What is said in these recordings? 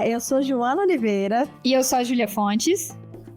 Olá, eu sou Joana Oliveira. E eu sou a Júlia Fontes.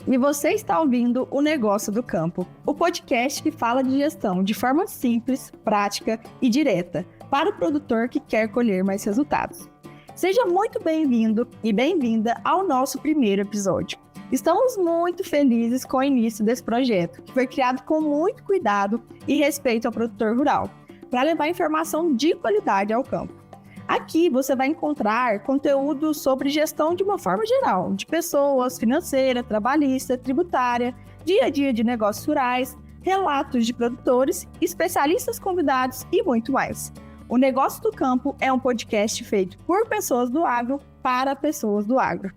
E você está ouvindo O Negócio do Campo, o podcast que fala de gestão de forma simples, prática e direta para o produtor que quer colher mais resultados. Seja muito bem-vindo e bem-vinda ao nosso primeiro episódio. Estamos muito felizes com o início desse projeto, que foi criado com muito cuidado e respeito ao produtor rural, para levar informação de qualidade ao campo. Aqui você vai encontrar conteúdo sobre gestão de uma forma geral, de pessoas, financeira, trabalhista, tributária, dia a dia de negócios rurais, relatos de produtores, especialistas convidados e muito mais. O Negócio do Campo é um podcast feito por pessoas do agro para pessoas do agro.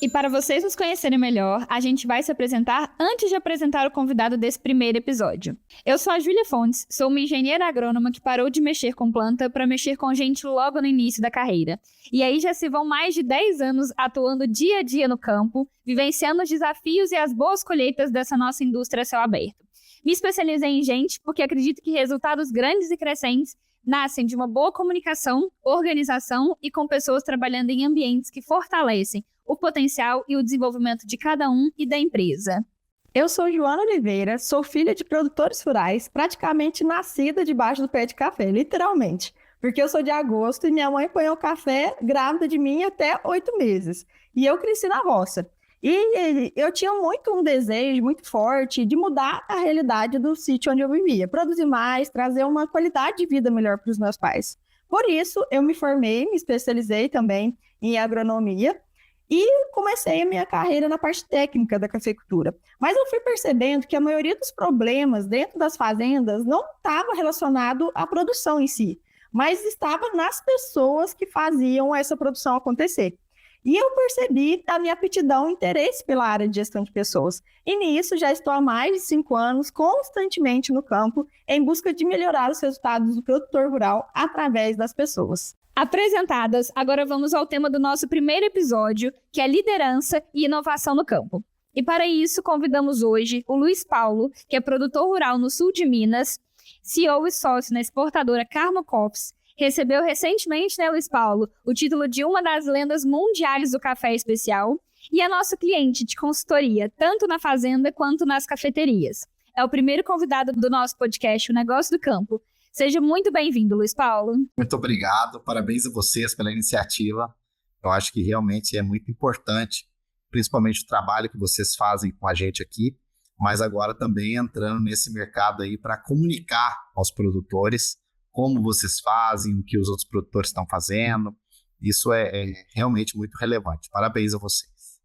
E para vocês nos conhecerem melhor, a gente vai se apresentar antes de apresentar o convidado desse primeiro episódio. Eu sou a Júlia Fontes, sou uma engenheira agrônoma que parou de mexer com planta para mexer com gente logo no início da carreira. E aí já se vão mais de 10 anos atuando dia a dia no campo, vivenciando os desafios e as boas colheitas dessa nossa indústria a céu aberto. Me especializei em gente porque acredito que resultados grandes e crescentes nascem de uma boa comunicação, organização e com pessoas trabalhando em ambientes que fortalecem o potencial e o desenvolvimento de cada um e da empresa. Eu sou Joana Oliveira, sou filha de produtores rurais, praticamente nascida debaixo do pé de café, literalmente. Porque eu sou de agosto e minha mãe apanhou café grávida de mim até 8 meses. E eu cresci na roça. E eu tinha um desejo muito forte de mudar a realidade do sítio onde eu vivia. Produzir mais, trazer uma qualidade de vida melhor para os meus pais. Por isso, eu me formei, me especializei também em agronomia. E comecei a minha carreira na parte técnica da cafeicultura. Mas eu fui percebendo que a maioria dos problemas dentro das fazendas não estava relacionado à produção em si, mas estava nas pessoas que faziam essa produção acontecer. E eu percebi a minha aptidão e interesse pela área de gestão de pessoas. E nisso já estou há mais de 5 anos constantemente no campo em busca de melhorar os resultados do produtor rural através das pessoas. Apresentadas, agora vamos ao tema do nosso primeiro episódio, que é liderança e inovação no campo. E para isso, convidamos hoje o Luiz Paulo, que é produtor rural no sul de Minas, CEO e sócio na exportadora Carmo Coffees. Recebeu recentemente, Luiz Paulo, o título de uma das lendas mundiais do café especial e é nosso cliente de consultoria, tanto na fazenda quanto nas cafeterias. É o primeiro convidado do nosso podcast, O Negócio do Campo. Seja muito bem-vindo, Luiz Paulo. Muito obrigado, parabéns a vocês pela iniciativa. Eu acho que realmente é muito importante, principalmente o trabalho que vocês fazem com a gente aqui, mas agora também entrando nesse mercado aí para comunicar aos produtores como vocês fazem, o que os outros produtores estão fazendo. Isso é realmente muito relevante. Parabéns a vocês.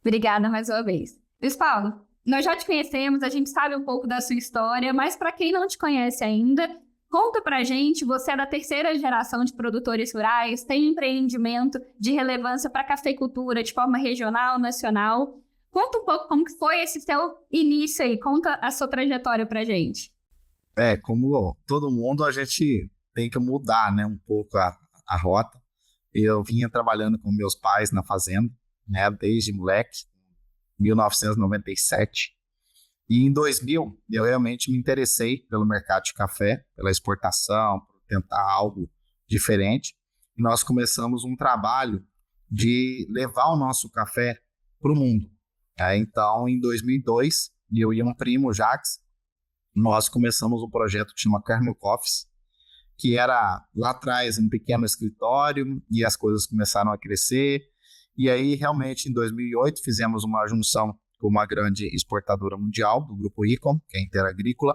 Obrigada mais uma vez. Luiz Paulo, nós já te conhecemos, a gente sabe um pouco da sua história, mas para quem não te conhece ainda, conta pra gente, você é da terceira geração de produtores rurais, tem um empreendimento de relevância para a cafeicultura de forma regional, nacional. Conta um pouco como que foi esse seu início aí, conta a sua trajetória pra gente. Como todo mundo, a gente tem que mudar, né, um pouco a rota. Eu vinha trabalhando com meus pais na fazenda, né, desde moleque, 1997. E em 2000, eu realmente me interessei pelo mercado de café, pela exportação, por tentar algo diferente. E nós começamos um trabalho de levar o nosso café para o mundo. Então, em 2002, eu e um primo, Jax, nós começamos um projeto que chama Carmo Coffees, que era lá atrás um pequeno escritório e as coisas começaram a crescer. E aí, realmente, em 2008, fizemos uma junção com uma grande exportadora mundial do Grupo Icom, que é a Interagrícola,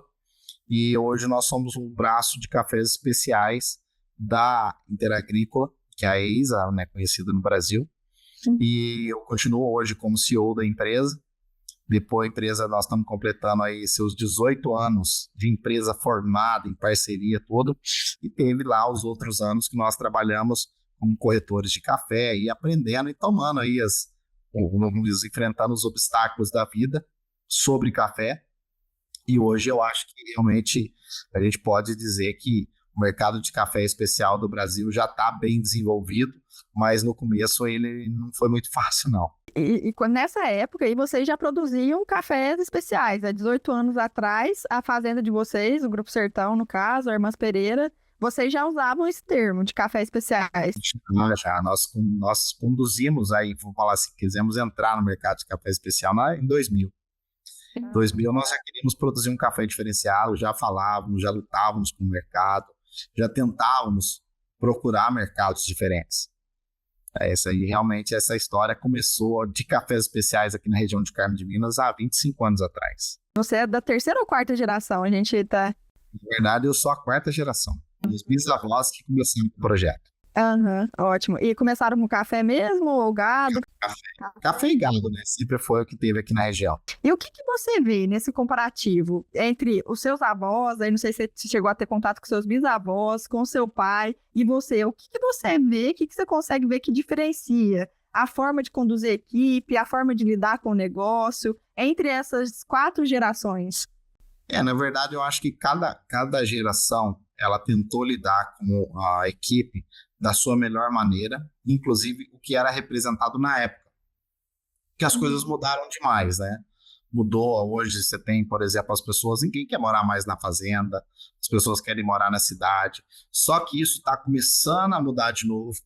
e hoje nós somos um braço de cafés especiais da Interagrícola, que é a EISA, né, conhecida no Brasil. Sim. E eu continuo hoje como CEO da empresa. Depois a empresa, nós estamos completando aí seus 18 anos de empresa formada, em parceria toda, e teve lá os outros anos que nós trabalhamos como corretores de café e aprendendo e tomando aí enfrentando os obstáculos da vida sobre café. E hoje eu acho que realmente a gente pode dizer que o mercado de café especial do Brasil já está bem desenvolvido, mas no começo ele não foi muito fácil, não. E nessa época aí vocês já produziam cafés especiais. Há 18 anos atrás, a fazenda de vocês, o Grupo Sertão, no caso, a Irmãs Pereira, vocês já usavam esse termo de café especiais. Já, nós conduzimos aí, vamos falar assim, quisemos entrar no mercado de café especial em 2000. Em 2000 nós já queríamos produzir um café diferenciado, já falávamos, já lutávamos com o mercado, já tentávamos procurar mercados diferentes. Essa história começou de cafés especiais aqui na região de Carmo de Minas há 25 anos atrás. Você é da terceira ou quarta geração? A gente tá... Na verdade, eu sou a quarta geração. Os bisavós que começaram com o projeto. Ótimo. E começaram com café mesmo ou gado? Café e gado, né? Sempre foi o que teve aqui na região. E o que você vê nesse comparativo entre os seus avós, aí não sei se você chegou a ter contato com seus bisavós, com seu pai e você, o que você vê, o que você consegue ver que diferencia a forma de conduzir a equipe, a forma de lidar com o negócio, entre essas 4 gerações? Na verdade, eu acho que cada geração, ela tentou lidar com a equipe da sua melhor maneira, inclusive o que era representado na época. Porque as coisas mudaram demais, né? Mudou, hoje você tem, por exemplo, as pessoas, ninguém quer morar mais na fazenda, as pessoas querem morar na cidade, só que isso está começando a mudar de novo,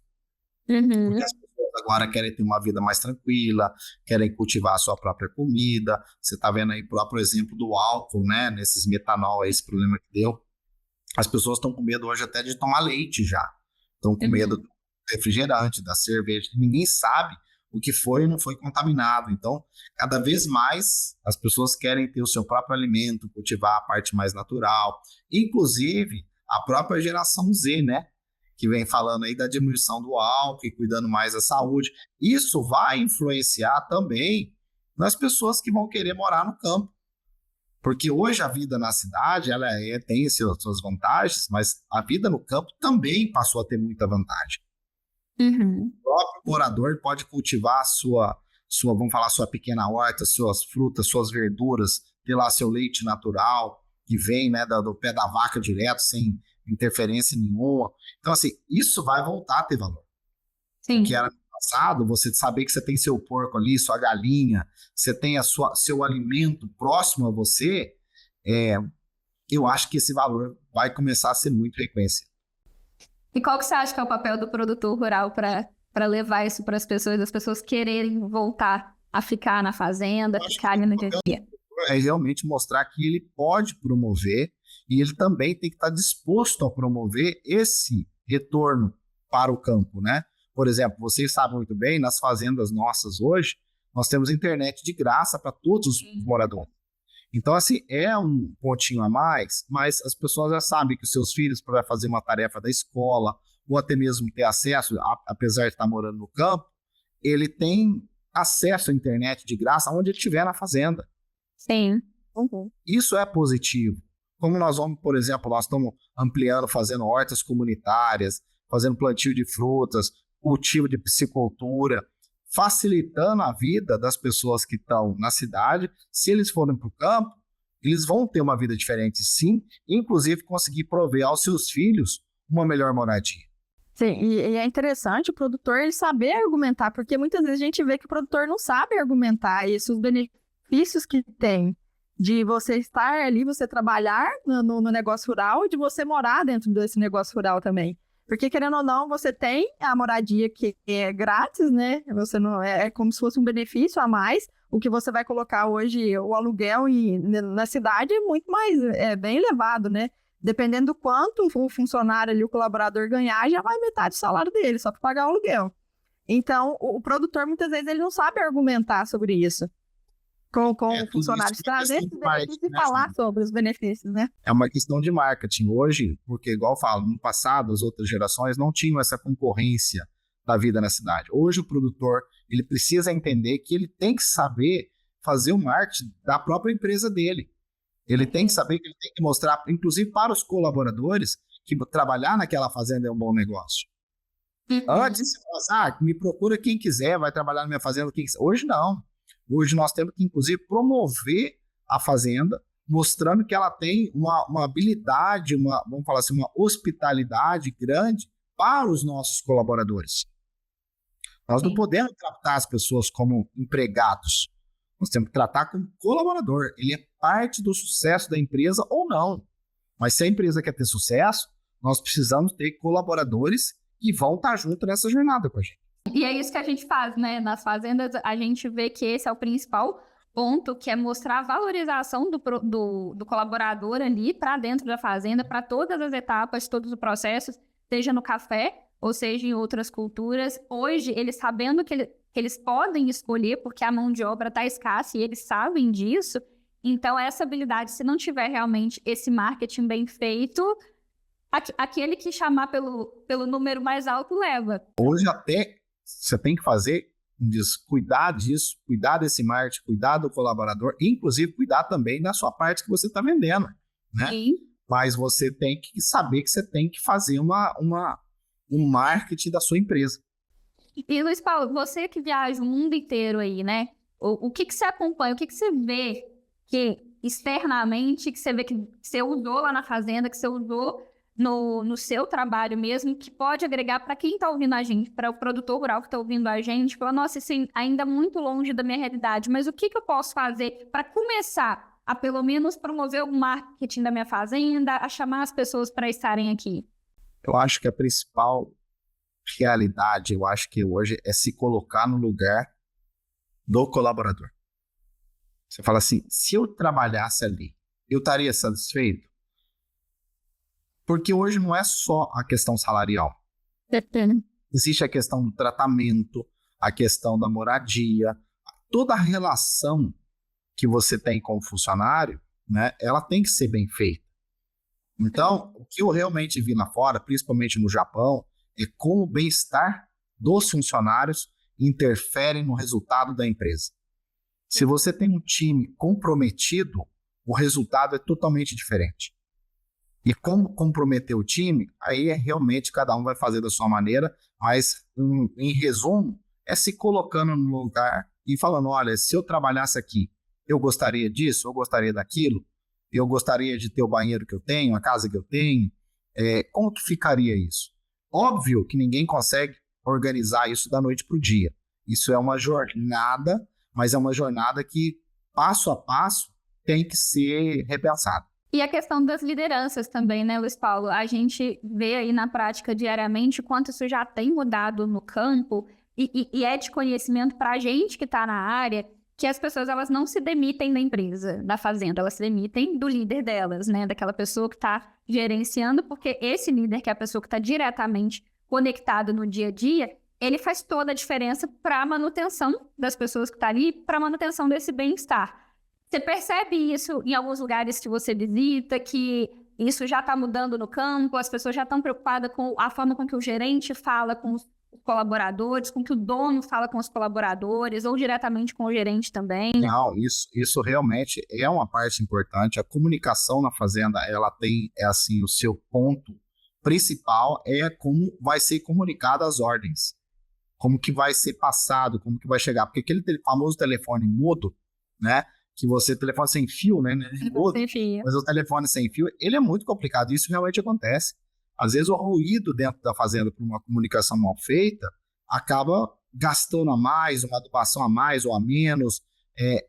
porque as pessoas agora querem ter uma vida mais tranquila, querem cultivar a sua própria comida, você está vendo aí o próprio exemplo do álcool, né? Nesses metanol, esse problema que deu, as pessoas estão com medo hoje até de tomar leite já, estão com medo do refrigerante, da cerveja, ninguém sabe o que foi e não foi contaminado. Então, cada vez mais as pessoas querem ter o seu próprio alimento, cultivar a parte mais natural. Inclusive, a própria geração Z, né? Que vem falando aí da diminuição do álcool e cuidando mais da saúde. Isso vai influenciar também nas pessoas que vão querer morar no campo. Porque hoje a vida na cidade, ela tem suas vantagens, mas a vida no campo também passou a ter muita vantagem. O próprio morador pode cultivar vamos falar, sua pequena horta, suas frutas, suas verduras, ter lá seu leite natural, que vem, né, do pé da vaca direto, sem interferência nenhuma. Então, assim, isso vai voltar a ter valor. Sim. Que era no passado, você saber que você tem seu porco ali, sua galinha, você tem seu alimento próximo a você, eu acho que esse valor vai começar a ser muito reconhecido. E qual que você acha que é o papel do produtor rural para levar isso para as pessoas quererem voltar a ficar na fazenda, ficar ali no dia a dia? É realmente mostrar que ele pode promover e ele também tem que estar disposto a promover esse retorno para o campo, né? Por exemplo, vocês sabem muito bem, nas fazendas nossas hoje, nós temos internet de graça para todos os moradores. Então, assim, é um pontinho a mais, mas as pessoas já sabem que os seus filhos, para fazer uma tarefa da escola, ou até mesmo ter acesso, apesar de estar morando no campo, ele tem acesso à internet de graça onde ele estiver na fazenda. Sim. Isso é positivo. Como nós vamos, por exemplo, nós estamos ampliando, fazendo hortas comunitárias, fazendo plantio de frutas, cultivo de piscicultura, facilitando a vida das pessoas que estão na cidade. Se eles forem para o campo, eles vão ter uma vida diferente, sim, inclusive conseguir prover aos seus filhos uma melhor moradia. Sim, e é interessante o produtor ele saber argumentar, porque muitas vezes a gente vê que o produtor não sabe argumentar isso, os benefícios que tem de você estar ali, você trabalhar no negócio rural e de você morar dentro desse negócio rural também. Porque, querendo ou não, você tem a moradia que é grátis, né? Você não é como se fosse um benefício a mais. O que você vai colocar hoje, o aluguel na cidade é muito mais, bem elevado, né? Dependendo do quanto o funcionário ali, o colaborador ganhar, já vai metade do salário dele, só para pagar o aluguel. Então, o produtor, muitas vezes, ele não sabe argumentar sobre isso. Com funcionários, trazer esses benefícios e falar sobre os benefícios, né? É uma questão de marketing. Hoje, porque igual eu falo, no passado, as outras gerações não tinham essa concorrência da vida na cidade. Hoje o produtor, ele precisa entender que ele tem que saber fazer o marketing da própria empresa dele. Ele tem que saber que ele tem que mostrar, inclusive para os colaboradores, que trabalhar naquela fazenda é um bom negócio. Antes, você fala, me procura quem quiser, vai trabalhar na minha fazenda quem quiser. Hoje não. Hoje nós temos que, inclusive, promover a fazenda, mostrando que ela tem uma habilidade, vamos falar assim, uma hospitalidade grande para os nossos colaboradores. Nós não podemos tratar as pessoas como empregados. Nós temos que tratar como colaborador. Ele é parte do sucesso da empresa ou não. Mas se a empresa quer ter sucesso, Nós precisamos ter colaboradores que vão estar junto nessa jornada com a gente. E é isso que a gente faz, né? Nas fazendas, a gente vê que esse é o principal ponto, que é mostrar a valorização do colaborador ali para dentro da fazenda, para todas as etapas, todos os processos, seja no café ou seja em outras culturas. Hoje, eles sabendo que eles podem escolher, porque a mão de obra está escassa e eles sabem disso, então essa habilidade, se não tiver realmente esse marketing bem feito, aquele que chamar pelo número mais alto leva. Hoje até você tem que fazer, cuidar disso, cuidar desse marketing, cuidar do colaborador, inclusive cuidar também da sua parte que você está vendendo, né? Sim. Mas você tem que saber que você tem que fazer um marketing da sua empresa. E Luiz Paulo, você que viaja o mundo inteiro aí, né? O que você acompanha, o que você vê que externamente, que você vê que você usou lá na fazenda, que você usou no seu trabalho mesmo, que pode agregar para quem está ouvindo a gente, para o produtor rural que está ouvindo a gente, fala, nossa, isso ainda é muito longe da minha realidade, mas o que eu posso fazer para começar a pelo menos promover o marketing da minha fazenda, a chamar as pessoas para estarem aqui? Eu acho que a principal realidade, eu acho que hoje é se colocar no lugar do colaborador. Você fala assim, se eu trabalhasse ali, eu estaria satisfeito? Porque hoje não é só a questão salarial. Existe a questão do tratamento, a questão da moradia, toda a relação que você tem com o funcionário, né, ela tem que ser bem feita. Então, o que eu realmente vi lá fora, principalmente no Japão, é como o bem-estar dos funcionários interfere no resultado da empresa. Se você tem um time comprometido, o resultado é totalmente diferente. E como comprometer o time, aí realmente cada um vai fazer da sua maneira, mas em resumo, é se colocando no lugar e falando, olha, se eu trabalhasse aqui, eu gostaria disso, eu gostaria daquilo, eu gostaria de ter o banheiro que eu tenho, a casa que eu tenho, como que ficaria isso? Óbvio que ninguém consegue organizar isso da noite para o dia. Isso é uma jornada, mas é uma jornada que, passo a passo, tem que ser repensada. E a questão das lideranças também, né, Luiz Paulo? A gente vê aí na prática diariamente quanto isso já tem mudado no campo e é de conhecimento para a gente que está na área que as pessoas elas não se demitem da empresa, da fazenda, elas se demitem do líder delas, né? Daquela pessoa que está gerenciando, porque esse líder, que é a pessoa que está diretamente conectado no dia a dia, ele faz toda a diferença para a manutenção das pessoas que estão ali, para a manutenção desse bem-estar. Você percebe isso em alguns lugares que você visita, que isso já está mudando no campo, as pessoas já estão preocupadas com a forma com que o gerente fala com os colaboradores, com que o dono fala com os colaboradores, ou diretamente com o gerente também? Não, isso realmente é uma parte importante. A comunicação na fazenda, ela tem, assim, o seu ponto principal é como vai ser comunicada as ordens, como que vai ser passado, como que vai chegar, porque aquele famoso telefone mudo, né, que você, telefone sem fio, né, mudo, mas o telefone sem fio, ele é muito complicado, isso realmente acontece. Às vezes o ruído dentro da fazenda por uma comunicação mal feita acaba gastando a mais, uma adubação a mais ou a menos.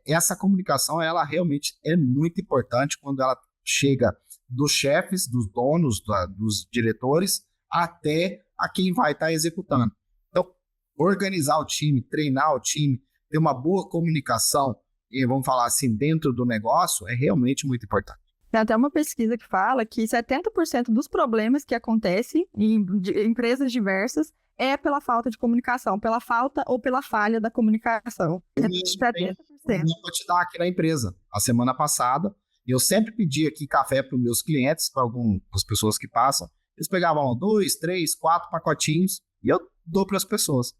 Essa comunicação, ela realmente é muito importante quando ela chega dos chefes, dos donos, dos diretores, até a quem vai estar executando. Então, organizar o time, treinar o time, ter uma boa comunicação, e vamos falar assim, dentro do negócio, é realmente muito importante. Tem até uma pesquisa que fala que 70% dos problemas que acontecem em empresas diversas é pela falta de comunicação, pela falta ou pela falha da comunicação. Isso 70%. Eu vou te dar aqui na empresa. A semana passada, eu sempre pedi aqui café para os meus clientes, para algumas pessoas que passam. Eles pegavam 2, 3, 4 pacotinhos e eu dou para as pessoas.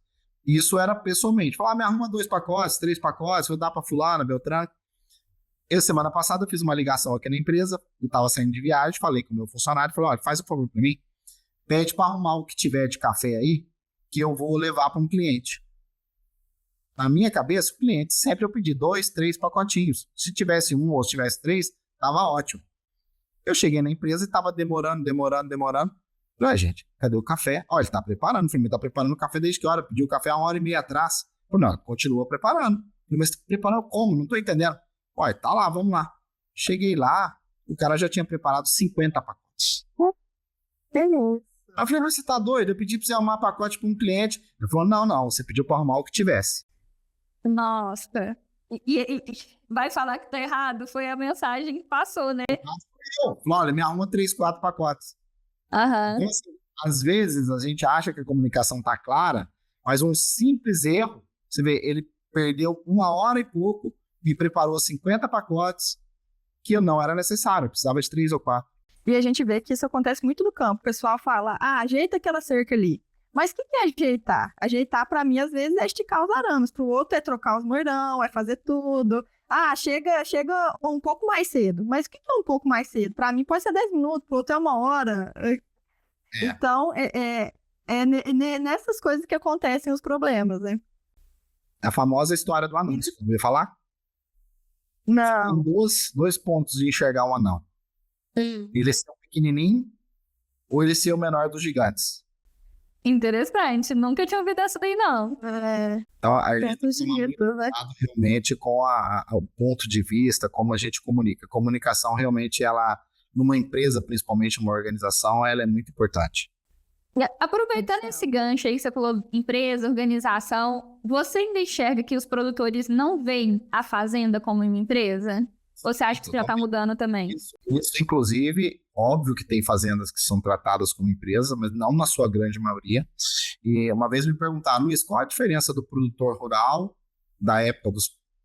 Isso era pessoalmente. Falava, me arruma 2 pacotes, 3 pacotes, vou dar para fulana, Beltrán. Eu, semana passada, eu fiz uma ligação aqui na empresa, eu estava saindo de viagem, falei com o meu funcionário, falei, olha, faz um favor para mim, pede para arrumar o que tiver de café aí, que eu vou levar para um cliente. Na minha cabeça, o cliente, sempre eu pedi 2, 3 pacotinhos. Se tivesse 1 ou se tivesse 3, estava ótimo. Eu cheguei na empresa e estava demorando. Falei, gente, cadê o café? Olha, ele está preparando, o filho está preparando o café desde que hora? Pediu o café 1h30 atrás. Falei, não, continua preparando. Falei, mas preparando como? Não estou entendendo. Olha, tá lá, vamos lá. Cheguei lá, o cara já tinha preparado 50 pacotes. Tem. Aí eu falei, mas você tá doido? Eu pedi pra você arrumar pacote pra um cliente. Ele falou, não, você pediu pra arrumar o que tivesse. Nossa. E vai falar que tá errado? Foi a mensagem que passou, né? Eu falei, olha, me arruma 3, 4 pacotes. Aham. Então, assim, às vezes a gente acha que a comunicação tá clara, mas um simples erro, você vê, ele perdeu 1 hora e pouco, me preparou 50 pacotes que não era necessário, eu precisava de 3 ou 4. E a gente vê que isso acontece muito no campo. O pessoal fala, ajeita aquela cerca ali. Mas o que é ajeitar? Ajeitar, para mim, às vezes, é esticar os arames. Para o outro é trocar os mordão, é fazer tudo. Chega um pouco mais cedo. Mas o que é um pouco mais cedo? Para mim, pode ser 10 minutos, para o outro é 1 hora. Então, nessas coisas que acontecem os problemas, né? A famosa história do anão, você ouviu falar? Não. Tem dois pontos de enxergar um anão. Ele ser um pequenininho ou ele ser o menor dos gigantes. Interessante. Nunca tinha ouvido essa daí, não. Então, a gente Perto tem de tudo, né? realmente com o ponto de vista, como a gente comunica. A comunicação realmente, ela, numa empresa, principalmente uma organização, ela é muito importante. Aproveitando esse gancho aí que você falou, empresa, organização, você ainda enxerga que os produtores não veem a fazenda como uma empresa? Ou você acha que isso já está mudando também? Isso, inclusive, óbvio que tem fazendas que são tratadas como empresa, mas não na sua grande maioria. E uma vez me perguntaram, Luiz, qual a diferença do produtor rural da época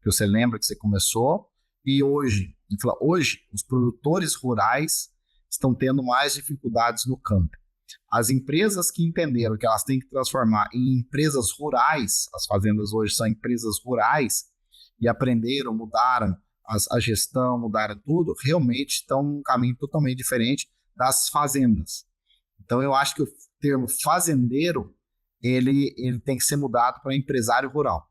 que você lembra que você começou e hoje? Ele falou, hoje, os produtores rurais estão tendo mais dificuldades no campo. As empresas que entenderam que elas têm que transformar em empresas rurais, as fazendas hoje são empresas rurais, e aprenderam, mudaram a gestão, mudaram tudo, realmente estão num caminho totalmente diferente das fazendas. Então eu acho que o termo fazendeiro, ele tem que ser mudado para empresário rural.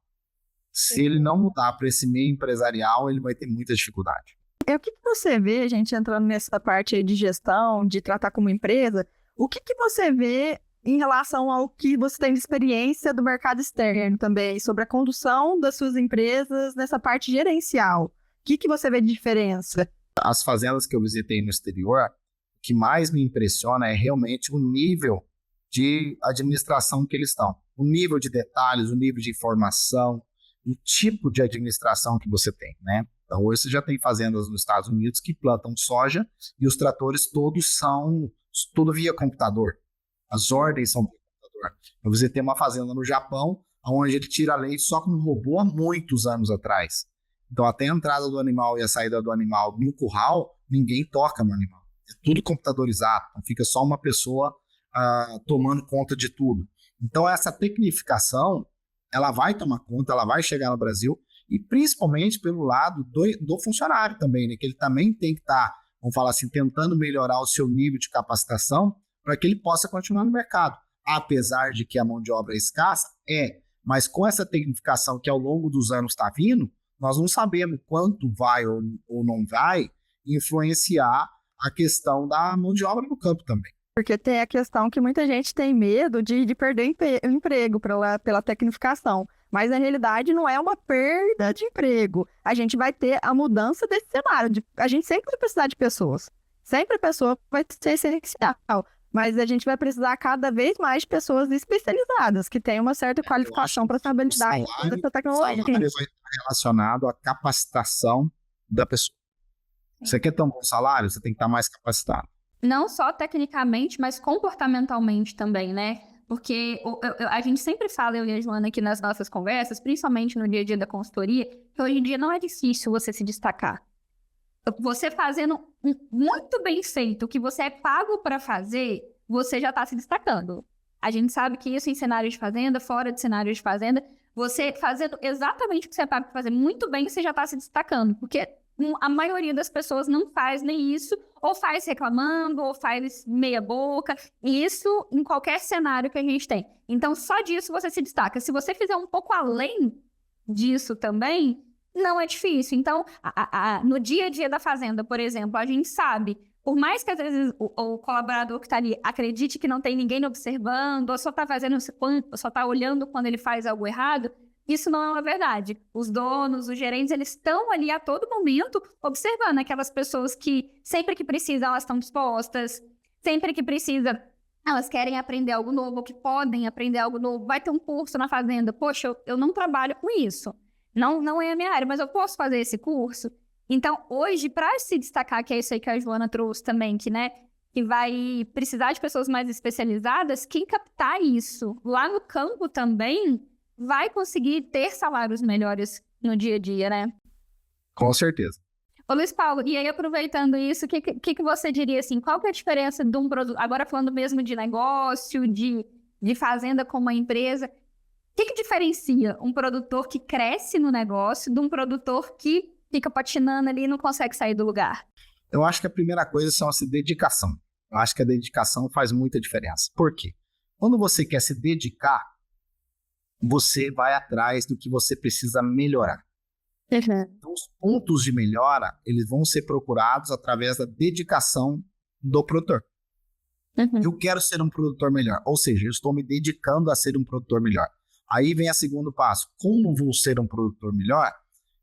Se ele não mudar para esse meio empresarial, ele vai ter muita dificuldade. O que você vê, gente, entrando nessa parte aí de gestão, de tratar como empresa, o que você vê em relação ao que você tem de experiência do mercado externo também, sobre a condução das suas empresas nessa parte gerencial? O que você vê de diferença? As fazendas que eu visitei no exterior, o que mais me impressiona é realmente o nível de administração que eles estão. O nível de detalhes, o nível de informação, o tipo de administração que você tem, né? Então, hoje você já tem fazendas nos Estados Unidos que plantam soja e os tratores todos são tudo via computador. As ordens são via computador. Eu visitei uma fazenda no Japão, onde ele tira leite só com um robô há muitos anos atrás. Então, até a entrada do animal e a saída do animal no curral, ninguém toca no animal. É tudo computadorizado. Então fica só uma pessoa tomando conta de tudo. Então, essa tecnificação, ela vai tomar conta, ela vai chegar no Brasil, e principalmente pelo lado do funcionário também, né? Que ele também tem que estar, vamos falar assim, tentando melhorar o seu nível de capacitação para que ele possa continuar no mercado. Apesar de que a mão de obra é escassa, mas com essa tecnificação que ao longo dos anos está vindo, nós não sabemos quanto vai ou não vai influenciar a questão da mão de obra no campo também. Porque tem a questão que muita gente tem medo de perder o emprego pela tecnificação. Mas, na realidade, não é uma perda de emprego. A gente vai ter a mudança desse cenário. A gente sempre vai precisar de pessoas. Sempre a pessoa vai ser essencial. Mas a gente vai precisar cada vez mais de pessoas especializadas, que tenham uma certa qualificação para saber lidar com essa tecnologia. O salário vai estar relacionado à capacitação da pessoa. Você quer ter um bom salário, você tem que estar mais capacitado. Não só tecnicamente, mas comportamentalmente também, né? Porque a gente sempre fala, eu e a Joana, aqui nas nossas conversas, principalmente no dia a dia da consultoria, que hoje em dia não é difícil você se destacar. Você fazendo muito bem feito o que você é pago para fazer, você já está se destacando. A gente sabe que isso em cenário de fazenda, fora de cenário de fazenda, você fazendo exatamente o que você é pago para fazer muito bem, você já está se destacando. Porque a maioria das pessoas não faz nem isso, ou faz reclamando, ou faz meia boca, e isso em qualquer cenário que a gente tem. Então, só disso você se destaca. Se você fizer um pouco além disso também, não é difícil. Então, no dia a dia da fazenda, por exemplo, a gente sabe, por mais que às vezes o colaborador que está ali acredite que não tem ninguém observando, ou só está fazendo, ou só está olhando quando ele faz algo errado, isso não é uma verdade. Os donos, os gerentes, eles estão ali a todo momento observando aquelas pessoas que, sempre que precisam, elas estão dispostas. sempre que precisa, elas querem aprender algo novo, que podem aprender algo novo, vai ter um curso na fazenda. Poxa, eu não trabalho com isso. Não é a minha área, mas eu posso fazer esse curso. Então, hoje, para se destacar, que é isso aí que a Joana trouxe também, que vai precisar de pessoas mais especializadas, quem captar isso lá no campo também vai conseguir ter salários melhores no dia a dia, né? Com certeza. Ô Luiz Paulo, e aí aproveitando isso, o que você diria assim, qual que é a diferença de um produto, agora falando mesmo de negócio, de fazenda como uma empresa, o que diferencia um produtor que cresce no negócio de um produtor que fica patinando ali e não consegue sair do lugar? Eu acho que a primeira coisa são essa dedicação. Eu acho que a dedicação faz muita diferença. Por quê? Quando você quer se dedicar, você vai atrás do que você precisa melhorar. Então, os pontos de melhora, eles vão ser procurados através da dedicação do produtor. Eu quero ser um produtor melhor, ou seja, eu estou me dedicando a ser um produtor melhor. Aí vem o segundo passo. Como vou ser um produtor melhor?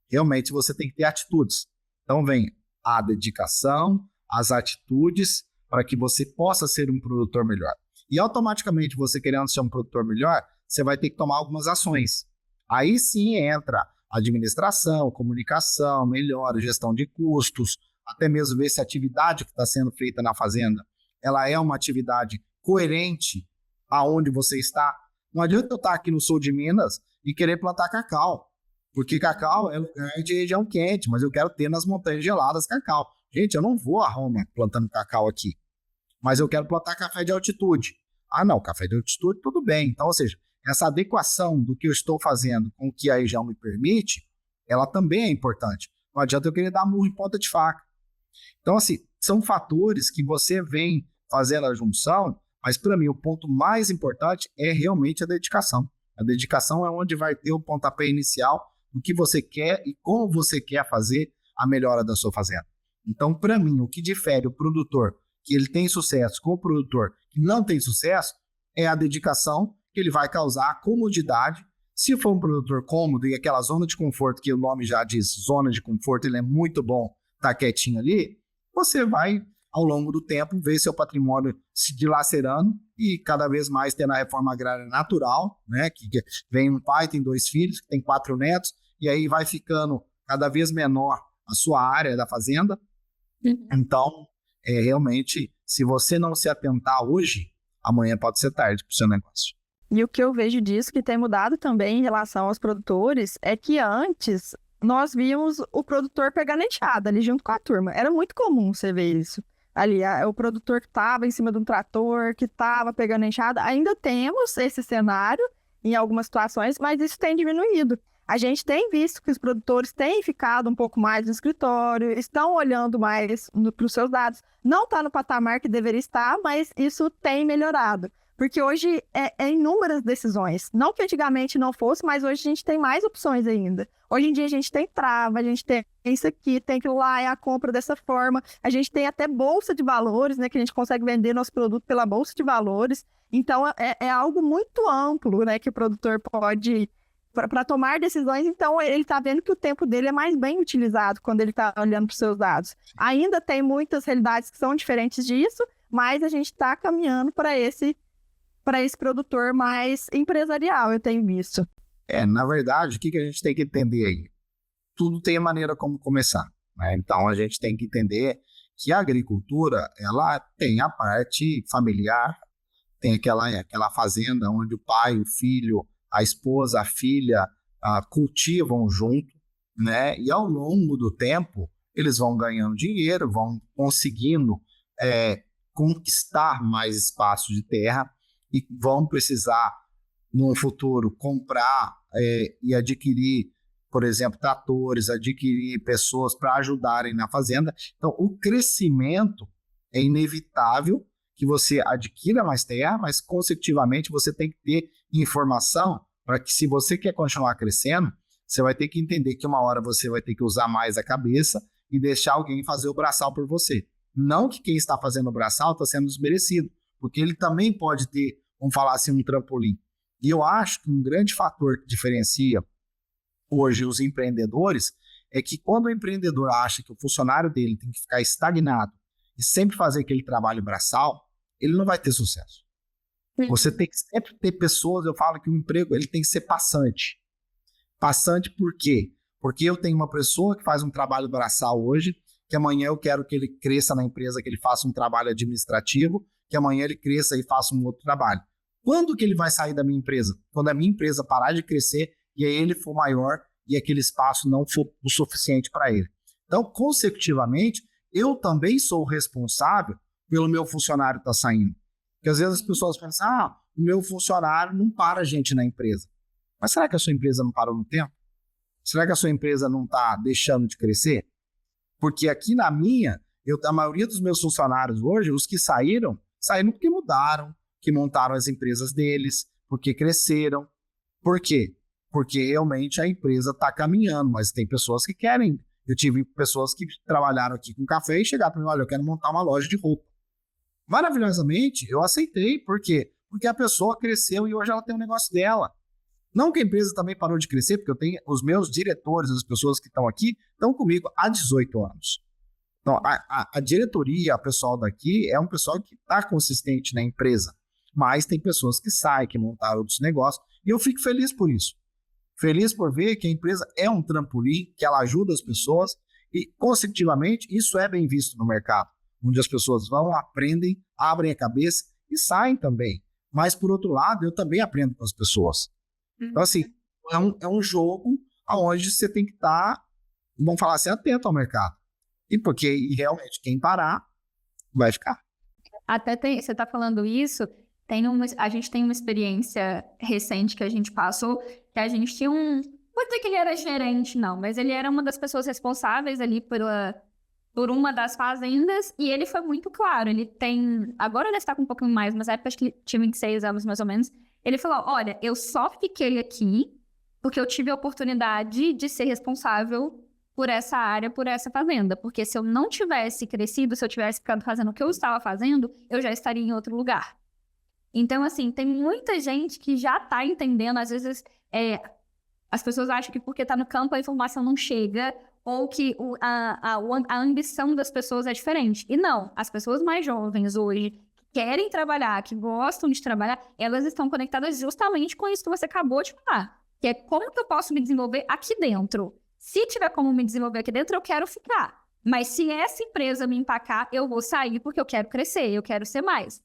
Realmente você tem que ter atitudes. Então vem a dedicação, as atitudes, para que você possa ser um produtor melhor. E automaticamente, você querendo ser um produtor melhor, você vai ter que tomar algumas ações. Aí sim entra administração, comunicação, melhora, gestão de custos, até mesmo ver se a atividade que está sendo feita na fazenda, ela é uma atividade coerente aonde você está. Não adianta eu estar aqui no sul de Minas e querer plantar cacau, porque cacau é lugar de região quente, mas eu quero ter nas montanhas geladas cacau. Gente, eu não vou a Roma plantando cacau aqui, mas eu quero plantar café de altitude. Ah, não, café de altitude, tudo bem. Então, ou seja, essa adequação do que eu estou fazendo com o que a região me permite, ela também é importante. Não adianta eu querer dar murro em ponta de faca. Então, assim, são fatores que você vem fazendo a junção, mas para mim o ponto mais importante é realmente a dedicação. A dedicação é onde vai ter o pontapé inicial do que você quer e como você quer fazer a melhora da sua fazenda. Então, para mim, o que difere o produtor que ele tem sucesso com o produtor que não tem sucesso é a dedicação que ele vai causar, a comodidade. Se for um produtor cômodo e aquela zona de conforto, que o nome já diz, zona de conforto, ele é muito bom, tá quietinho ali, você vai, ao longo do tempo, ver seu patrimônio se dilacerando e cada vez mais tendo a reforma agrária natural, né? Que vem um pai, tem 2 filhos, tem 4 netos, e aí vai ficando cada vez menor a sua área da fazenda. Então, realmente, se você não se atentar hoje, amanhã pode ser tarde para o seu negócio. E o que eu vejo disso que tem mudado também em relação aos produtores é que antes nós víamos o produtor pegando enxada ali junto com a turma. Era muito comum você ver isso. Ali, o produtor que estava em cima de um trator, que estava pegando enxada. Ainda temos esse cenário em algumas situações, mas isso tem diminuído. A gente tem visto que os produtores têm ficado um pouco mais no escritório, estão olhando mais para os seus dados. Não está no patamar que deveria estar, mas isso tem melhorado. Porque hoje é inúmeras decisões. Não que antigamente não fosse, mas hoje a gente tem mais opções ainda. Hoje em dia a gente tem trava, a gente tem isso aqui, tem aquilo lá, é a compra dessa forma. A gente tem até bolsa de valores, né? Que a gente consegue vender nosso produto pela bolsa de valores. Então é algo muito amplo, né? Que o produtor pode... Para tomar decisões, então ele está vendo que o tempo dele é mais bem utilizado quando ele está olhando para os seus dados. Ainda tem muitas realidades que são diferentes disso, mas a gente está caminhando para esse produtor mais empresarial, eu tenho visto. Na verdade, o que a gente tem que entender aí? Tudo tem a maneira como começar, né? Então, a gente tem que entender que a agricultura, ela tem a parte familiar, tem aquela fazenda onde o pai, o filho, a esposa, a filha cultivam junto, né? E ao longo do tempo, eles vão ganhando dinheiro, vão conseguindo conquistar mais espaço de terra e vão precisar, no futuro, comprar e adquirir, por exemplo, tratores, adquirir pessoas para ajudarem na fazenda. Então, o crescimento é inevitável que você adquira mais terra, mas, consecutivamente, você tem que ter informação para que, se você quer continuar crescendo, você vai ter que entender que uma hora você vai ter que usar mais a cabeça e deixar alguém fazer o braçal por você. Não que quem está fazendo o braçal está sendo desmerecido, porque ele também pode ter, vamos falar assim, um trampolim. E eu acho que um grande fator que diferencia hoje os empreendedores é que quando o empreendedor acha que o funcionário dele tem que ficar estagnado e sempre fazer aquele trabalho braçal, ele não vai ter sucesso. Você tem que sempre ter pessoas, eu falo que o emprego ele tem que ser passante. Passante por quê? Porque eu tenho uma pessoa que faz um trabalho braçal hoje, que amanhã eu quero que ele cresça na empresa, que ele faça um trabalho administrativo, que amanhã ele cresça e faça um outro trabalho. Quando que ele vai sair da minha empresa? Quando a minha empresa parar de crescer e aí ele for maior e aquele espaço não for o suficiente para ele. Então, consecutivamente, eu também sou responsável pelo meu funcionário estar saindo. Porque às vezes as pessoas pensam, o meu funcionário não para a gente na empresa. Mas será que a sua empresa não parou no tempo? Será que a sua empresa não está deixando de crescer? Porque aqui na minha, a maioria dos meus funcionários hoje, os que saíram porque mudaram, que montaram as empresas deles, porque cresceram. Por quê? Porque realmente a empresa está caminhando, mas tem pessoas que querem. Eu tive pessoas que trabalharam aqui com café e chegaram para mim, olha, eu quero montar uma loja de roupa. Maravilhosamente, eu aceitei. Por quê? Porque a pessoa cresceu e hoje ela tem um negócio dela. Não que a empresa também parou de crescer, porque eu tenho os meus diretores, as pessoas que estão aqui, estão comigo há 18 anos. Então, a diretoria, o pessoal daqui, é um pessoal que está consistente na empresa. Mas tem pessoas que saem, que montaram outros negócios, e eu fico feliz por isso. Feliz por ver que a empresa é um trampolim, que ela ajuda as pessoas, e, consecutivamente, isso é bem visto no mercado, onde as pessoas vão, aprendem, abrem a cabeça e saem também. Mas, por outro lado, eu também aprendo com as pessoas. Então, assim, é um jogo onde você tem que estar, vamos falar assim, atento ao mercado. E realmente, quem parar, vai ficar. Até você está falando isso, a gente tem uma experiência recente que a gente passou, que a gente tinha vou dizer que ele era gerente, não, mas ele era uma das pessoas responsáveis ali por uma das fazendas, e ele foi muito claro, agora ele está com um pouquinho mais, mas na época acho que ele tinha 26 anos mais ou menos, ele falou, olha, eu só fiquei aqui porque eu tive a oportunidade de ser responsável por essa área, por essa fazenda, porque se eu não tivesse crescido, se eu tivesse ficado fazendo o que eu estava fazendo, eu já estaria em outro lugar. Então, assim, tem muita gente que já está entendendo, às vezes as pessoas acham que porque está no campo a informação não chega, ou que a ambição das pessoas é diferente. E não, as pessoas mais jovens hoje, que querem trabalhar, que gostam de trabalhar, elas estão conectadas justamente com isso que você acabou de falar, que é como que eu posso me desenvolver aqui dentro. Se tiver como me desenvolver aqui dentro, eu quero ficar. Mas se essa empresa me empacar, eu vou sair porque eu quero crescer, eu quero ser mais.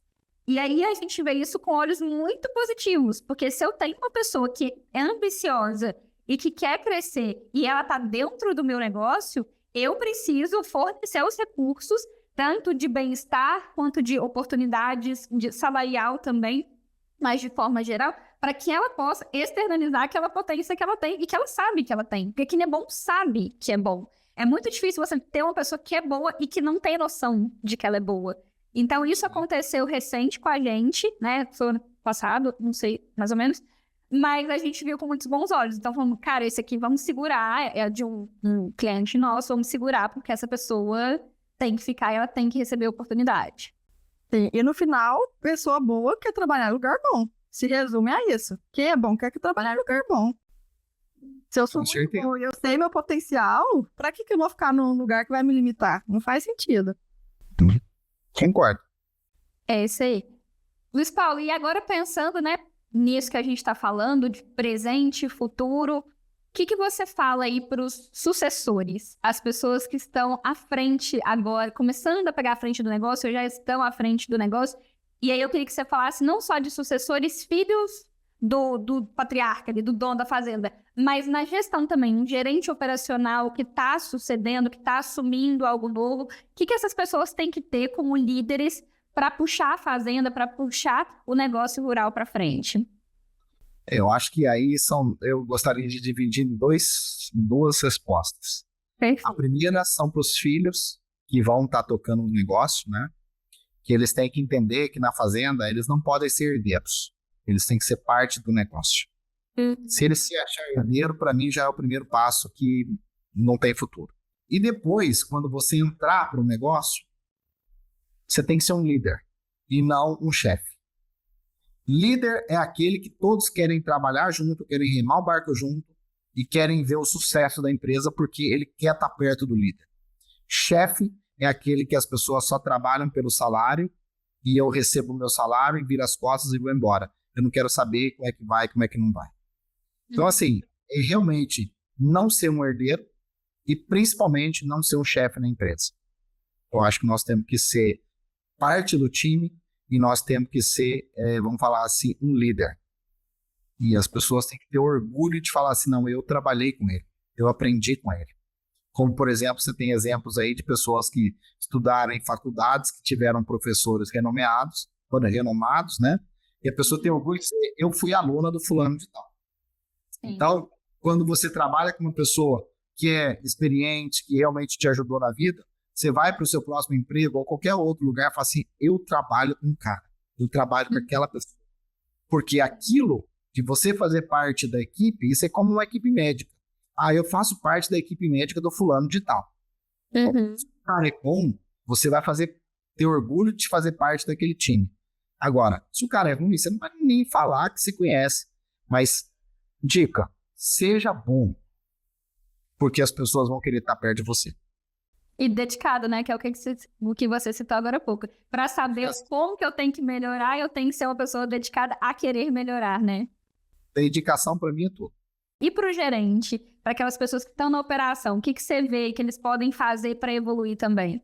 E aí a gente vê isso com olhos muito positivos, porque se eu tenho uma pessoa que é ambiciosa e que quer crescer e ela está dentro do meu negócio, eu preciso fornecer os recursos, tanto de bem-estar quanto de oportunidades, de salarial também, mas de forma geral, para que ela possa externalizar aquela potência que ela tem e que ela sabe que ela tem. Porque quem é bom sabe que é bom. É muito difícil você ter uma pessoa que é boa e que não tem noção de que ela é boa. Então, isso aconteceu recente com a gente, né? Foi ano passado, não sei, mais ou menos. Mas a gente viu com muitos bons olhos. Então, falamos, cara, esse aqui vamos segurar. É de um cliente nosso, vamos segurar, porque essa pessoa tem que ficar e ela tem que receber oportunidade. Sim, e no final, pessoa boa quer trabalhar em lugar bom. Se resume a isso. Quem é bom quer trabalhar em lugar bom. Se eu sou muito bom e eu sei meu potencial, pra que eu vou ficar num lugar que vai me limitar? Não faz sentido. Concordo. É isso aí. Luiz Paulo, e agora pensando, né, nisso que a gente está falando, de presente, futuro, o que você fala aí para os sucessores? As pessoas que estão à frente agora, começando a pegar a frente do negócio, ou já estão à frente do negócio. E aí eu queria que você falasse não só de sucessores, filhos do patriarca, do dono da fazenda, mas na gestão também, um gerente operacional que está sucedendo, que está assumindo algo novo. O que essas pessoas têm que ter como líderes para puxar a fazenda, para puxar o negócio rural para frente? Eu acho que aí eu gostaria de dividir em duas respostas. Perfeito. A primeira são para os filhos que vão estar tocando o negócio, né? Que eles têm que entender que na fazenda eles não podem ser herdeiros. Eles têm que ser parte do negócio. Se eles se acharem herdeiro, para mim já é o primeiro passo que não tem futuro. E depois, quando você entrar para o negócio, você tem que ser um líder e não um chefe. Líder é aquele que todos querem trabalhar junto, querem remar o barco junto e querem ver o sucesso da empresa porque ele quer estar perto do líder. Chefe é aquele que as pessoas só trabalham pelo salário e eu recebo o meu salário e viro as costas e vou embora. Eu não quero saber como é que vai, como é que não vai. Então, assim, é realmente não ser um herdeiro e principalmente não ser um chefe na empresa. Eu acho que nós temos que ser parte do time e nós temos que ser, vamos falar assim, um líder. E as pessoas têm que ter orgulho de falar assim, não, eu trabalhei com ele, eu aprendi com ele. Como, por exemplo, você tem exemplos aí de pessoas que estudaram em faculdades, que tiveram professores renomados, né? E a pessoa tem orgulho de dizer, eu fui aluna do fulano de tal. Sim. Então, quando você trabalha com uma pessoa que é experiente, que realmente te ajudou na vida, você vai para o seu próximo emprego ou qualquer outro lugar e fala assim, eu trabalho com um cara, eu trabalho com aquela pessoa. Porque aquilo de você fazer parte da equipe, isso é como uma equipe médica. Ah, eu faço parte da equipe médica do fulano de tal. Se o cara é bom, você vai ter orgulho de fazer parte daquele time. Agora, se o cara é ruim, você não vai nem falar que você conhece. Mas, dica, seja bom, porque as pessoas vão querer estar perto de você. E dedicado, né? Que é o que você citou agora há pouco. Para saber como que eu tenho que melhorar, eu tenho que ser uma pessoa dedicada a querer melhorar, né? Dedicação para mim é tudo. E para o gerente, para aquelas pessoas que estão na operação, o que você vê que eles podem fazer para evoluir também?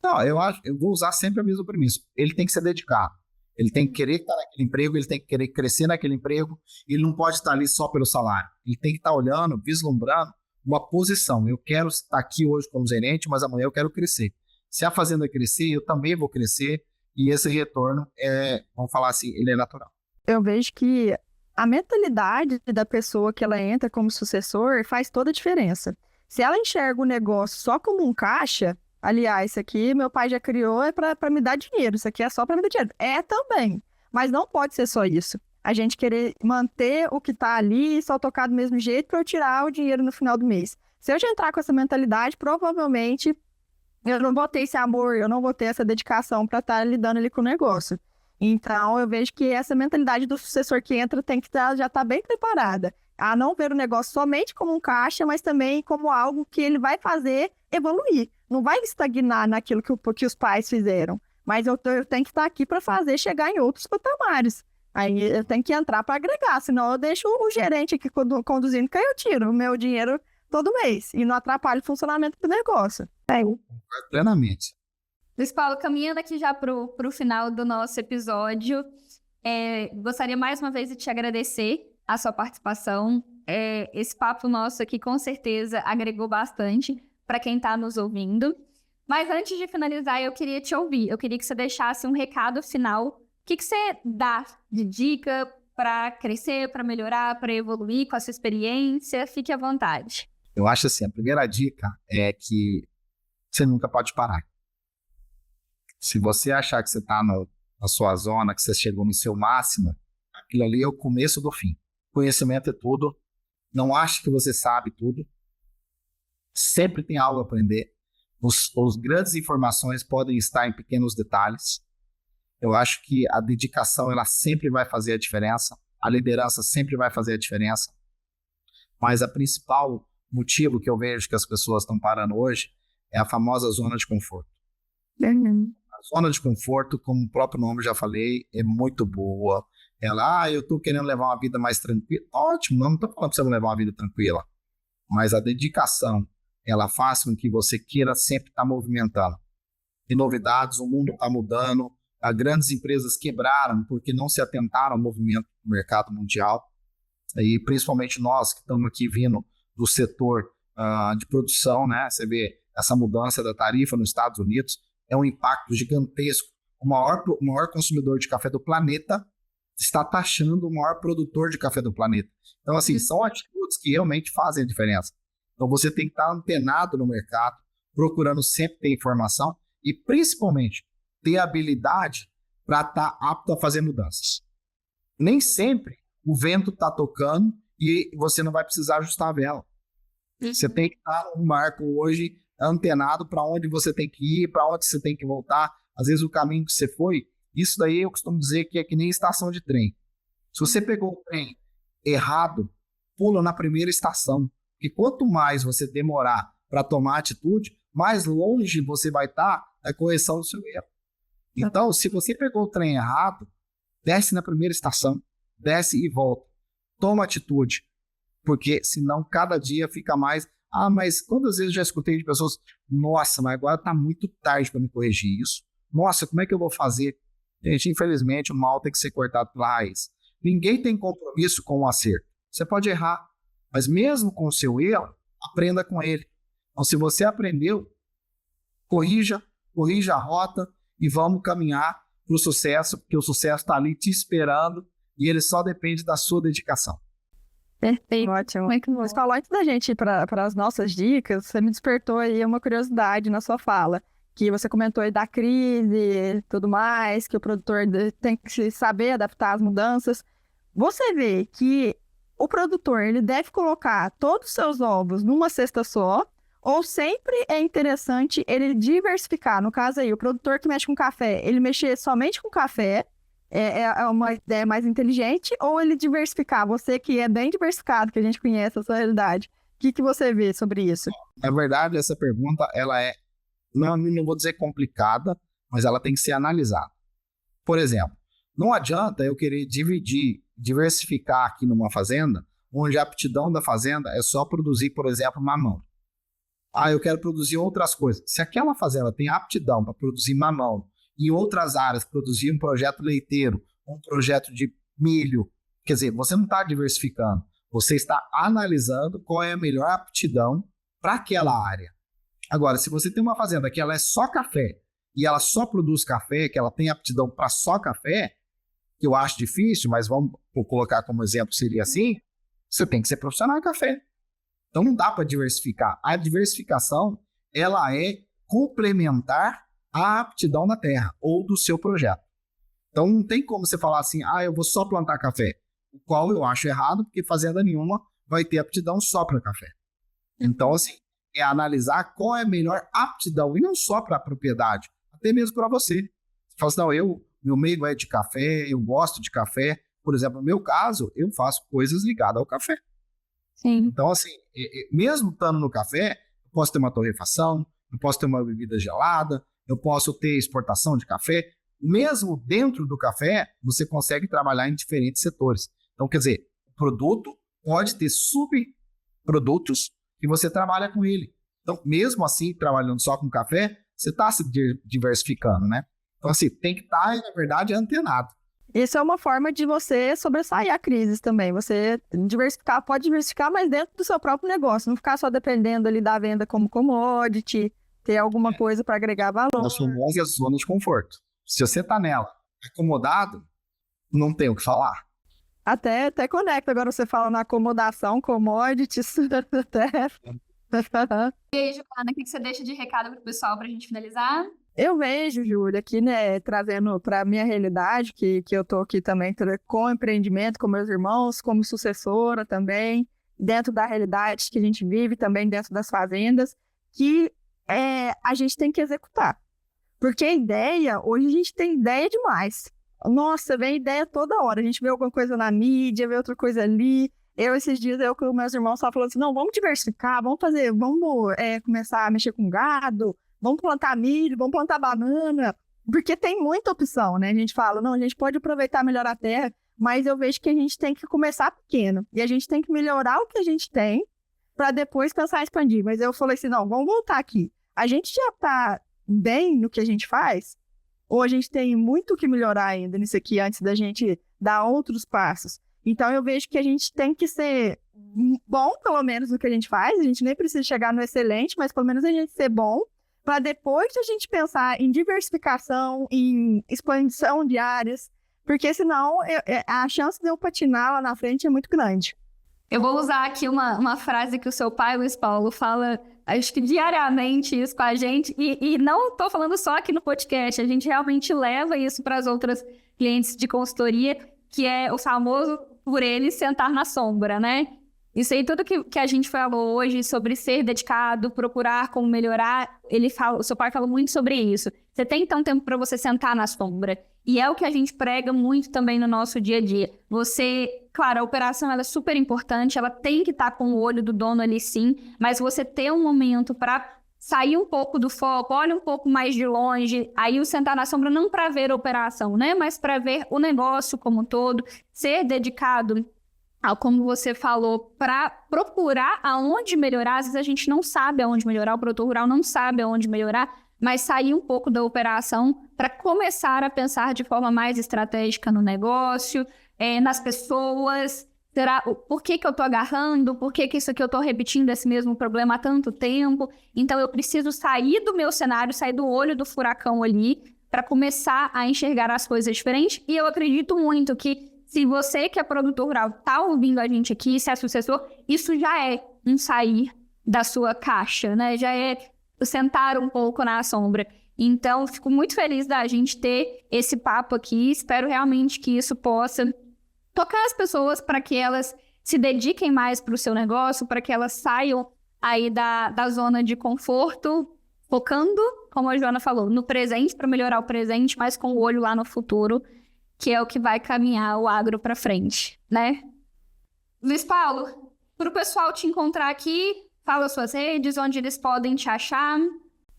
Não, eu vou usar sempre a mesma premissa. Ele tem que ser dedicado. Ele tem que querer estar naquele emprego, ele tem que querer crescer naquele emprego, ele não pode estar ali só pelo salário. Ele tem que estar olhando, vislumbrando uma posição. Eu quero estar aqui hoje como gerente, mas amanhã eu quero crescer. Se a fazenda crescer, eu também vou crescer, e esse retorno vamos falar assim, ele é natural. Eu vejo que a mentalidade da pessoa que ela entra como sucessor faz toda a diferença. Se ela enxerga o negócio só como um caixa, aliás, isso aqui meu pai já criou, é para me dar dinheiro, isso aqui é só para me dar dinheiro. É também, mas não pode ser só isso. A gente querer manter o que está ali, só tocar do mesmo jeito para eu tirar o dinheiro no final do mês. Se eu já entrar com essa mentalidade, provavelmente eu não vou ter esse amor, eu não vou ter essa dedicação para estar lidando ali com o negócio. Então, eu vejo que essa mentalidade do sucessor que entra tem que já estar bem preparada a não ver o negócio somente como um caixa, mas também como algo que ele vai fazer evoluir. Não vai estagnar naquilo que os pais fizeram, mas eu tenho que estar aqui para fazer chegar em outros patamares. Aí eu tenho que entrar para agregar, senão eu deixo o gerente aqui conduzindo, que aí eu tiro o meu dinheiro todo mês e não atrapalho o funcionamento do negócio. Plenamente. Luiz Paulo, caminhando aqui já para o final do nosso episódio, gostaria mais uma vez de te agradecer a sua participação. Esse papo nosso aqui com certeza agregou bastante para quem está nos ouvindo. Mas antes de finalizar, eu queria te ouvir. Eu queria que você deixasse um recado final. O que você dá de dica para crescer, para melhorar, para evoluir com a sua experiência? Fique à vontade. Eu acho assim, a primeira dica é que você nunca pode parar. Se você achar que você está na sua zona, que você chegou no seu máximo, aquilo ali é o começo do fim. Conhecimento é tudo. Não ache que você sabe tudo. Sempre tem algo a aprender. As grandes informações podem estar em pequenos detalhes. Eu acho que a dedicação ela sempre vai fazer a diferença. A liderança sempre vai fazer a diferença. Mas a principal motivo que eu vejo que as pessoas estão parando hoje é a famosa zona de conforto. A zona de conforto, como o próprio nome já falei, é muito boa. Ela, eu estou querendo levar uma vida mais tranquila. Ótimo, não estou falando para você não levar uma vida tranquila. Mas a dedicação, ela faz com que você queira sempre estar movimentando. Tem novidades, o mundo está mudando, as grandes empresas quebraram porque não se atentaram ao movimento do mercado mundial. E principalmente nós que estamos aqui vindo do setor de produção, né? Você vê essa mudança da tarifa nos Estados Unidos, é um impacto gigantesco. O maior consumidor de café do planeta está taxando o maior produtor de café do planeta. Então, assim, são atitudes que realmente fazem a diferença. Então, você tem que estar antenado no mercado, procurando sempre ter informação e, principalmente, ter habilidade para estar apto a fazer mudanças. Nem sempre o vento está tocando e você não vai precisar ajustar a vela. Você tem que estar no marco hoje antenado para onde você tem que ir, para onde você tem que voltar. Às vezes o caminho que você foi, isso daí eu costumo dizer que é que nem estação de trem. Se você pegou o trem errado, pula na primeira estação. Porque quanto mais você demorar para tomar atitude, mais longe você vai estar da correção do seu erro. Então, se você pegou o trem errado, desce na primeira estação, desce e volta. Toma atitude, porque senão cada dia fica mais... mas quantas vezes eu já escutei de pessoas, nossa, mas agora tá muito tarde para me corrigir isso. Nossa, como é que eu vou fazer? Gente, infelizmente, o mal tem que ser cortado pela raiz. Ninguém tem compromisso com o acerto. Você pode errar, mas mesmo com o seu erro, aprenda com ele. Então, se você aprendeu, corrija a rota e vamos caminhar para o sucesso, porque o sucesso está ali te esperando e ele só depende da sua dedicação. Perfeito. Ótimo. Você falou antes da gente ir para as nossas dicas, você me despertou aí uma curiosidade na sua fala, que você comentou aí da crise e tudo mais, que o produtor tem que saber adaptar às mudanças. Você vê que o produtor ele deve colocar todos os seus ovos numa cesta só, ou sempre é interessante ele diversificar? No caso aí, o produtor que mexe com café, ele mexer somente com café, é uma ideia mais inteligente, ou ele diversificar? Você que é bem diversificado, que a gente conhece a sua realidade, o que você vê sobre isso? Na verdade, essa pergunta, ela é, não vou dizer complicada, mas ela tem que ser analisada. Por exemplo, não adianta eu querer diversificar aqui numa fazenda, onde a aptidão da fazenda é só produzir, por exemplo, mamão. Eu quero produzir outras coisas. Se aquela fazenda tem aptidão para produzir mamão, e em outras áreas produzir um projeto leiteiro, um projeto de milho, quer dizer, você não está diversificando, você está analisando qual é a melhor aptidão para aquela área. Agora, se você tem uma fazenda que ela é só café, e ela só produz café, que ela tem aptidão para só café, que eu acho difícil, mas vamos colocar como exemplo, seria assim, você tem que ser profissional em café. Então não dá para diversificar. A diversificação, ela é complementar a aptidão da terra ou do seu projeto. Então não tem como você falar assim, eu vou só plantar café, o qual eu acho errado, porque fazenda nenhuma vai ter aptidão só para café. Então, assim, é analisar qual é a melhor aptidão, e não só para a propriedade, até mesmo para você. Você fala assim, meu meio é de café, eu gosto de café. Por exemplo, no meu caso, eu faço coisas ligadas ao café. Sim. Então, assim, mesmo estando no café, eu posso ter uma torrefação, eu posso ter uma bebida gelada, eu posso ter exportação de café. Mesmo dentro do café, você consegue trabalhar em diferentes setores. Então, quer dizer, o produto pode ter subprodutos que você trabalha com ele. Então, mesmo assim, trabalhando só com café, você está se diversificando, né? Então, assim, tem que estar, na verdade, antenado. Isso é uma forma de você sobressair a crise também. Você pode diversificar, mas dentro do seu próprio negócio. Não ficar só dependendo ali da venda como commodity, ter alguma coisa para agregar valor. Nós somos a zona de conforto. Se você está nela acomodado, não tem o que falar. Até conecta. Agora você fala na acomodação, commodities. E aí, Giovana, o que você deixa de recado para o pessoal para a gente finalizar? Eu vejo, Júlia, aqui, né, trazendo para a minha realidade, que eu tô aqui também com empreendimento, com meus irmãos, como sucessora também, dentro da realidade que a gente vive, também dentro das fazendas, que a gente tem que executar. Porque a ideia, hoje a gente tem ideia demais. Nossa, vem ideia toda hora. A gente vê alguma coisa na mídia, vê outra coisa ali. Esses dias, com meus irmãos, estavam falando assim, não, vamos diversificar, vamos começar a mexer com gado, vamos plantar milho, vamos plantar banana, porque tem muita opção, né? A gente fala, não, a gente pode aproveitar melhor a terra, mas eu vejo que a gente tem que começar pequeno. E a gente tem que melhorar o que a gente tem para depois pensar em expandir. Mas eu falei assim, não, vamos voltar aqui. A gente já está bem no que a gente faz? Ou a gente tem muito que melhorar ainda nisso aqui antes da gente dar outros passos? Então eu vejo que a gente tem que ser bom, pelo menos, no que a gente faz. A gente nem precisa chegar no excelente, mas pelo menos a gente ser bom, para depois a gente pensar em diversificação, em expansão de áreas, porque senão a chance de eu patinar lá na frente é muito grande. Eu vou usar aqui uma frase que o seu pai, Luiz Paulo, fala, acho que diariamente isso com a gente, e não estou falando só aqui no podcast, a gente realmente leva isso para as outras clientes de consultoria, que é o famoso por ele sentar na sombra, né? Isso aí, tudo que a gente falou hoje sobre ser dedicado, procurar como melhorar, o seu pai falou muito sobre isso. Você tem então tempo para você sentar na sombra. E é o que a gente prega muito também no nosso dia a dia. Claro, a operação ela é super importante, ela tem que estar com o olho do dono ali sim, mas você ter um momento para sair um pouco do foco, olha um pouco mais de longe, aí o sentar na sombra não para ver a operação, né? Mas para ver o negócio como um todo, ser dedicado ao, como você falou, para procurar aonde melhorar. Às vezes a gente não sabe aonde melhorar, o produtor rural não sabe aonde melhorar, mas sair um pouco da operação para começar a pensar de forma mais estratégica no negócio, nas pessoas. Por que eu tô agarrando? Por que isso aqui eu tô repetindo esse mesmo problema há tanto tempo? Então eu preciso sair do meu cenário, sair do olho do furacão ali, para começar a enxergar as coisas diferentes. E eu acredito muito que se você que é produtor rural tá ouvindo a gente aqui, se é sucessor, isso já é um sair da sua caixa, né? Já é sentar um pouco na sombra. Então, fico muito feliz da gente ter esse papo aqui. Espero realmente que isso possa tocar as pessoas para que elas se dediquem mais para o seu negócio, para que elas saiam aí da zona de conforto, focando, como a Joana falou, no presente, para melhorar o presente, mas com o olho lá no futuro, que é o que vai caminhar o agro para frente, né? Luiz Paulo, para o pessoal te encontrar aqui, fala suas redes, onde eles podem te achar.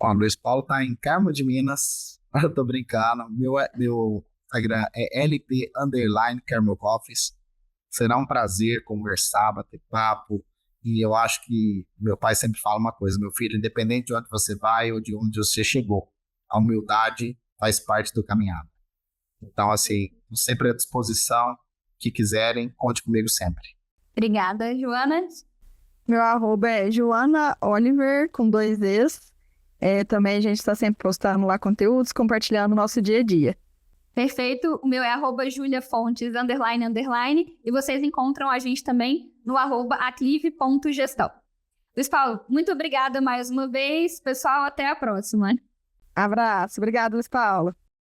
Ó, o Luiz Paulo tá em Carmo de Minas. Eu tô brincando. Meu Instagram é LP_Carmo Coffees. Será um prazer conversar, bater papo. E eu acho que meu pai sempre fala uma coisa: meu filho, independente de onde você vai ou de onde você chegou, a humildade faz parte do caminhado. Então, assim, sempre à disposição. Que quiserem, conte comigo sempre. Obrigada, Joana. Meu arroba é Joana Oliver, com 2 Es. Também a gente está sempre postando lá conteúdos, compartilhando o nosso dia a dia. Perfeito. O meu é @juliafontes__. E vocês encontram a gente também no @aclive.gestão. Luiz Paulo, muito obrigada mais uma vez. Pessoal, até a próxima. Abraço. Obrigada, Luiz Paulo.